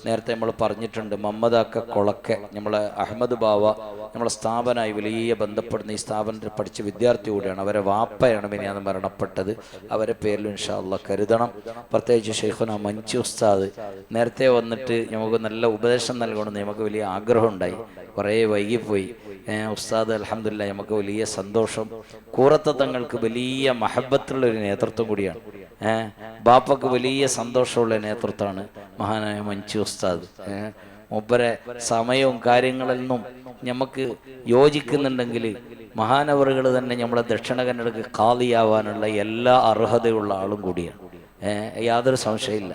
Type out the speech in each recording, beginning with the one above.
നേരത്തെ നമ്മൾ പറഞ്ഞിട്ടുണ്ട്. മുഹമ്മദാക്ക കൊളക്കെ നമ്മളെ അഹമ്മദ് ബാവ നമ്മളെ സ്ഥാപനമായി വലിയ ബന്ധപ്പെടുന്ന ഈ സ്ഥാപനത്തിൽ പഠിച്ച വിദ്യാർത്ഥി കൂടിയാണ്. അവരെ വാപ്പയാണ് മിനിയാന്ന് മരണപ്പെട്ടത്. അവരെ പേരിൽ ഇൻഷാ അല്ലാഹ് കരുതണം. പ്രത്യേകിച്ച് ഷെയ്ഖുന മഞ്ചി ഉസ്താദ് നേരത്തെ വന്നിട്ട് നമുക്ക് നല്ല ഉപദേശം നൽകണമെന്ന് നമുക്ക് വലിയ ആഗ്രഹം ഉണ്ടായി. കുറേ വൈകിപ്പോയി. ഉസ്താദ് അൽഹംദുലില്ലാഹ് നമുക്ക് വലിയ സന്തോഷം. കൂറത്ത തങ്ങൾക്ക് വലിയ മഹബത്തുള്ളൊരു നേതൃത്വം കൂടിയാണ്. ബാപ്പക്ക് വലിയ സന്തോഷമുള്ള നേതൃത്വമാണ് മഹാനായ മഞ്ചി ഉസ്താദ്. മൂപ്പരെ സമയവും കാര്യങ്ങളൊന്നും നമുക്ക് യോജിക്കുന്നുണ്ടെങ്കിൽ മഹാനവറുകൾ തന്നെ നമ്മളെ ദക്ഷിണ കന്നഡക്ക് ഖാദിയാവാനുള്ള എല്ലാ അർഹതയുള്ള ആളും കൂടിയാണ്. യാതൊരു സംശയമില്ല.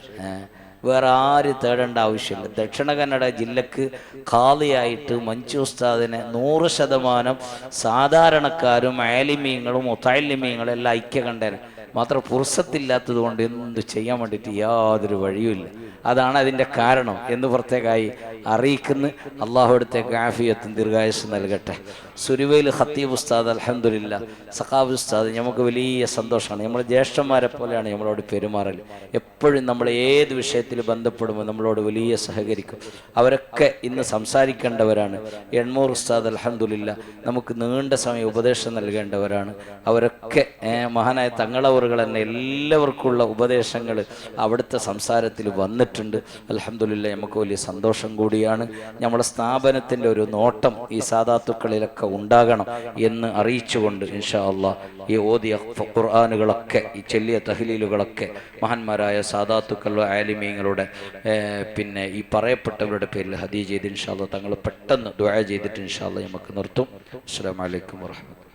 വേറെ ആര് തേടേണ്ട ആവശ്യമില്ല. ദക്ഷിണ കന്നഡ ജില്ലക്ക് ഖാദിയായിട്ട് മഞ്ചി ഉസ്താദിനെ 100% സാധാരണക്കാരും ആലിമീങ്ങളും മുത്തഅല്ലിമീങ്ങളും എല്ലാം ഐക്യ കണ്ടേനെ. മാത്രം ഫുർസത്തില്ലാത്തത് കൊണ്ട് എന്ത് ചെയ്യാൻ വേണ്ടിയിട്ട് യാതൊരു വഴിയുമില്ല. അതാണ് അതിൻ്റെ കാരണം എന്ന് പ്രത്യേകമായി അറിയിക്കുന്ന. അള്ളാഹു അടുത്തേക്ക് ആഫിയത്തും ദീർഘായുസ്സ് നൽകട്ടെ. സുരുവയിൽ ഖത്തീബ് ഉസ്താദ് അൽഹംദുലില്ലാഹ് സഖാബ് ഉസ്താദ് നമുക്ക് വലിയ സന്തോഷമാണ്. നമ്മൾ ജ്യേഷ്ഠന്മാരെ പോലെയാണ് നമ്മളോട് പെരുമാറൽ. എപ്പോഴും നമ്മൾ ഏത് വിഷയത്തിൽ ബന്ധപ്പെടുമ്പോൾ നമ്മളോട് വലിയ സഹകരിക്കും. അവരൊക്കെ ഇന്ന് സംസാരിക്കേണ്ടവരാണ്. എൺമൂർ ഉസ്താദ് അൽഹംദുലില്ലാഹ് നമുക്ക് നീണ്ട സമയം ഉപദേശം നൽകേണ്ടവരാണ്. അവരൊക്കെ മഹാനായ തങ്ങളവറുകൾ തന്നെ എല്ലാവർക്കുമുള്ള ഉപദേശങ്ങൾ അവിടുത്തെ സംസാരത്തിൽ വന്നിട്ടുണ്ട്. അൽഹംദുലില്ലാഹ് നമുക്ക് വലിയ സന്തോഷം കൂടിയാണ്. നമ്മുടെ സ്ഥാപനത്തിൻ്റെ ഒരു നോട്ടം ഈ സാദാത്തുക്കളിലൊക്കെ ഉണ്ടാകണം എന്ന് അറിയിച്ചുകൊണ്ട് ഇൻഷാ അല്ലാഹ് ഈ ഓതിയ ഖുർആനുകളൊക്കെ ഈ ചൊല്ലിയ തഹ്ലീലുകളൊക്കെ മഹാന്മാരായ സാദാത്തുക്കളുടെ ആലിമീങ്ങളുടെ പിന്നെ ഈ പറയപ്പെട്ടവരുടെ പേരിൽ ഹദിയ ചെയ്ത് ഇൻഷാ അല്ലാഹ് തങ്ങൾ പെട്ടെന്ന് ദുആ ചെയ്തിട്ട് ഇൻഷാ അല്ലാഹ് നമുക്ക് നിർത്തും. അസ്സലാമു അലൈക്കും വറഹ്മത്തുള്ളാഹി.